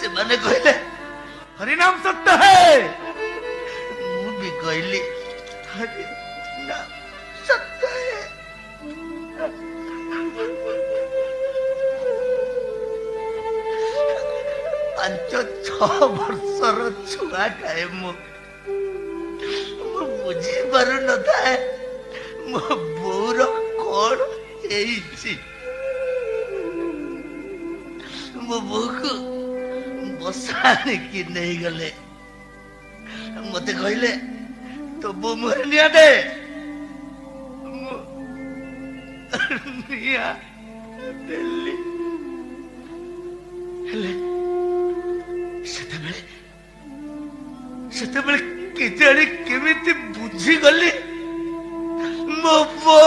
से मैंने कहले हरिनाम सत्य है मु भी कहली हरिनाम सत्य है पांच छह वर्षर छुआटाए मु बुझी पारु न था मो बोर कौन है मो बो को बसाने की नहीं गले मत कहले तो बो मोर निया दे निया दिल्ली हेले सेतेबेले केजाणी केमिति बुझी गली मो बो